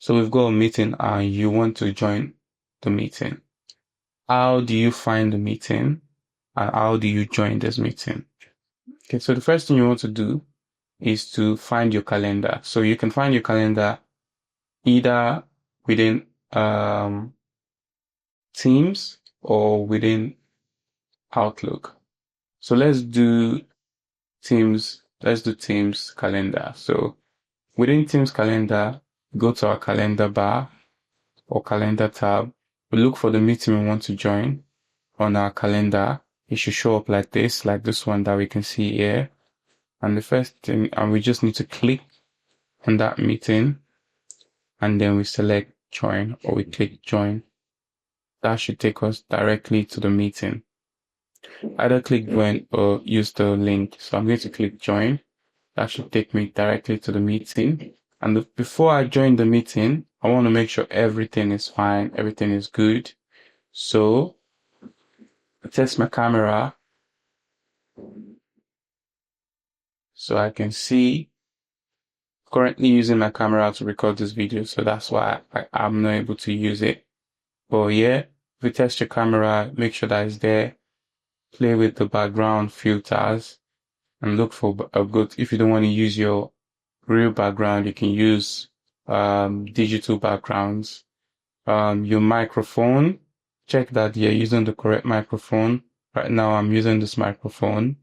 So we've got a meeting and you want to join the meeting. How do you find the meeting and how do you join this meeting? Okay, so the first thing you want to do is to find your calendar. So you can find your calendar either within Teams or within Outlook. So let's do Teams calendar. So within Teams calendar, go to our calendar bar or calendar tab. We look for the meeting we want to join on our calendar. It should show up like this one that we can see here. And the first thing, and we just need to click on that meeting and then we select join or we click join. That should take us directly to the meeting. Either click join or use the link. So I'm going to click join. That should take me directly to the meeting. And before I join the meeting, I want to make sure everything is fine, everything is good. So I test my camera so I can see. Currently using my camera to record this video, so that's why I'm not able to use it. But yeah, if you test your camera, make sure that it's there. Play with the background filters and look for a good, if you don't want to use your real background, you can use digital backgrounds. Your microphone, check that you're using the correct microphone. Right now I'm using this microphone.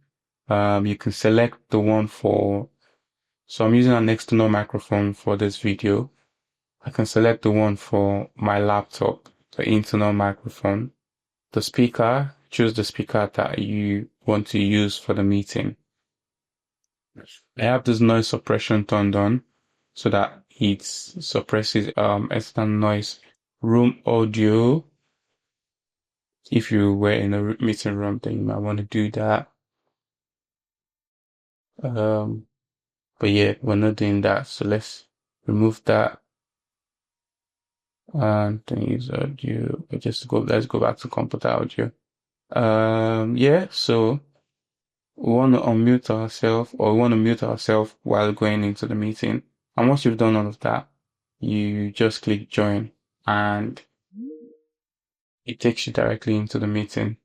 You can select the one so I'm using an external microphone for this video. I can select the one for my laptop, the internal microphone. The speaker, choose the speaker that you want to use for the meeting. I have this noise suppression turned on so that it suppresses external noise. Room audio. If you were in a meeting room, then you might want to do that. But yeah, we're not doing that. So let's remove that. And then use audio. Let's go back to computer audio. Yeah, so we want to unmute ourselves or we want to mute ourselves while going into the meeting. And once you've done all of that, you just click join and it takes you directly into the meeting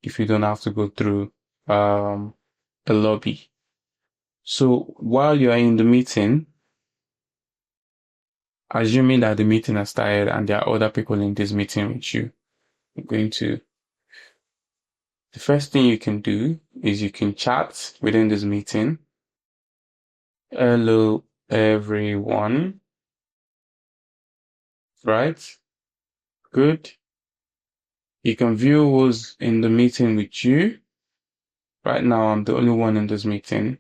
if you don't have to go through the lobby. So while you're in the meeting, assuming that the meeting has started and there are other people in this meeting with you, the first thing you can do is you can chat within this meeting. Hello, everyone. Right? Good. You can view who's in the meeting with you. Right now, I'm the only one in this meeting.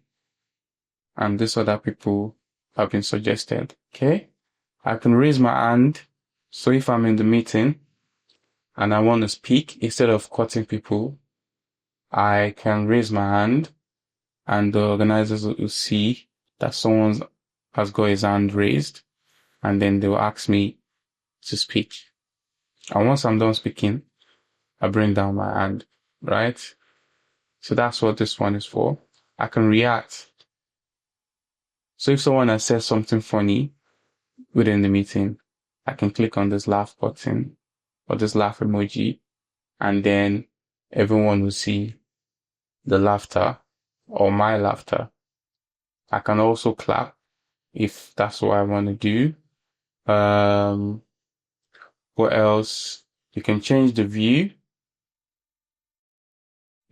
And these other people have been suggested. Okay? I can raise my hand. So if I'm in the meeting and I want to speak, instead of cutting people, I can raise my hand and the organizers will see that someone has got his hand raised and then they will ask me to speak. And once I'm done speaking, I bring down my hand, right? So that's what this one is for. I can react. So if someone has said something funny within the meeting, I can click on this laugh button or this laugh emoji, and then everyone will see the laughter or my laughter. I can also clap if that's what I want to do. What else? You can change the view.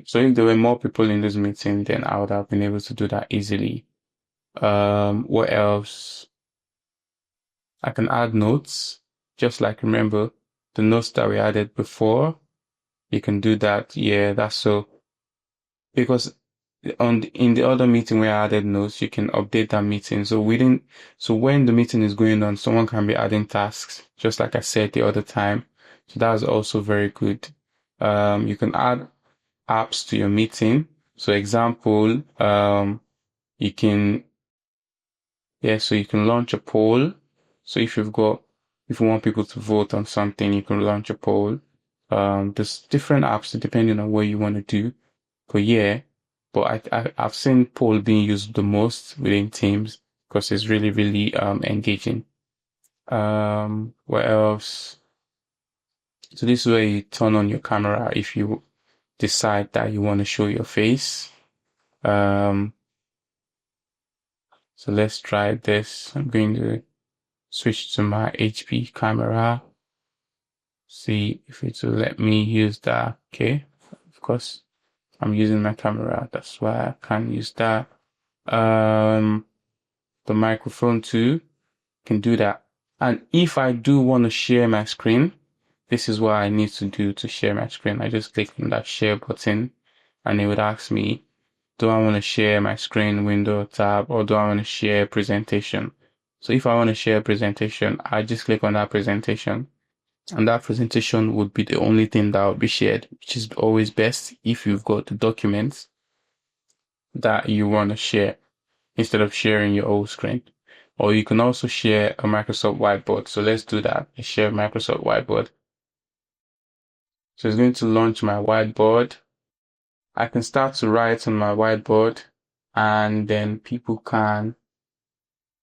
So if there were more people in this meeting, then I would have been able to do that easily. What else? I can add notes, just like remember the notes that we added before. You can do that. Yeah, that's so. Because in the other meeting where I added notes, you can update that meeting. So when the meeting is going on, someone can be adding tasks, just like I said the other time. So that's also very good. You can add apps to your meeting. So example, you can launch a poll. So if you want people to vote on something, you can launch a poll. There's different apps depending on what you want to do. But I've seen poll being used the most within Teams because it's really, really, engaging. What else? So this is where you turn on your camera if you decide that you want to show your face. So let's try this. I'm going to switch to my HP camera. See if it will let me use that. Okay, of course, I'm using my camera. That's why I can't use that. The microphone too can do that. And if I do want to share my screen, this is what I need to do to share my screen. I just click on that share button and it would ask me, do I want to share my screen window tab or do I want to share presentation? So if I want to share presentation, I just click on that presentation and that presentation would be the only thing that would be shared, which is always best if you've got the documents that you want to share instead of sharing your whole screen. Or you can also share a Microsoft whiteboard. So let's do that. Let's share Microsoft whiteboard. So it's going to launch my whiteboard. I can start to write on my whiteboard and then people can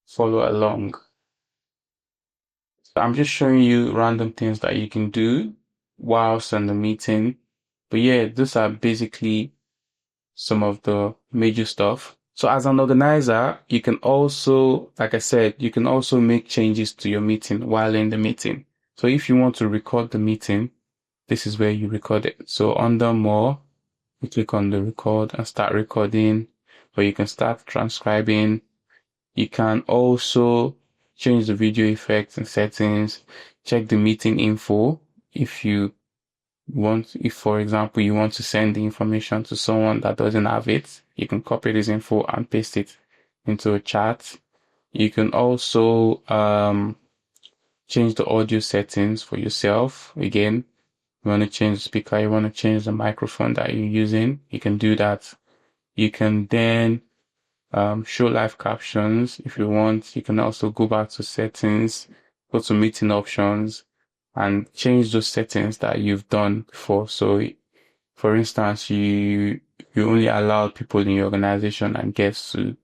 follow along. So I'm just showing you random things that you can do whilst in the meeting. But yeah, these are basically some of the major stuff. So as an organizer, you can also, like I said, you can also make changes to your meeting while in the meeting. So if you want to record the meeting, this is where you record it. So under more, you click on the record and start recording, or you can start transcribing. You can also change the video effects and settings, check the meeting info if you want, if for example you want to send the information to someone that doesn't have it, you can copy this info and paste it into a chat. You can also change the audio settings for yourself. Again, you want to change the speaker, you want to change the microphone that you're using, you can do that. You can then show live captions if you want. You can also go back to settings, go to meeting options, and change those settings that you've done before. So, for instance, you only allow people in your organization and guests to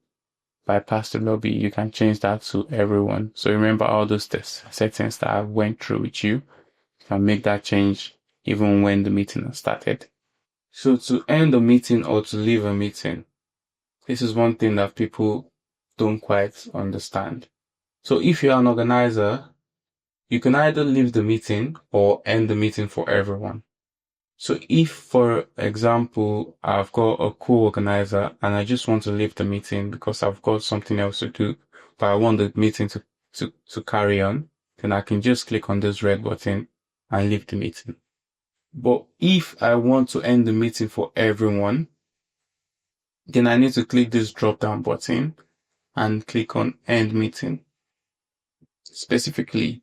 bypass the lobby. You can change that to everyone. So remember all those settings that I went through with you. You can make that change even when the meeting has started. So to end a meeting or to leave a meeting, this is one thing that people don't quite understand. So if you're an organizer, you can either leave the meeting or end the meeting for everyone. So if, for example, I've got a co-organizer and I just want to leave the meeting because I've got something else to do, but I want the meeting to carry on, then I can just click on this red button and leave the meeting. But if I want to end the meeting for everyone, then I need to click this drop down button and click on end meeting specifically.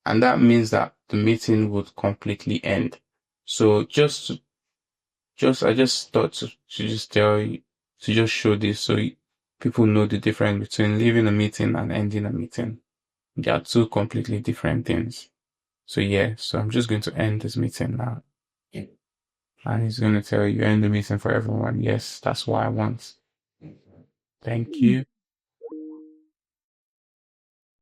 And that means that the meeting would completely end. So I just thought to just tell you, to just show this so people know the difference between leaving a meeting and ending a meeting. They are two completely different things. So yeah, so I'm just going to end this meeting now. And it's going to tell you end the meeting for everyone. Yes, that's what I want. Thank you.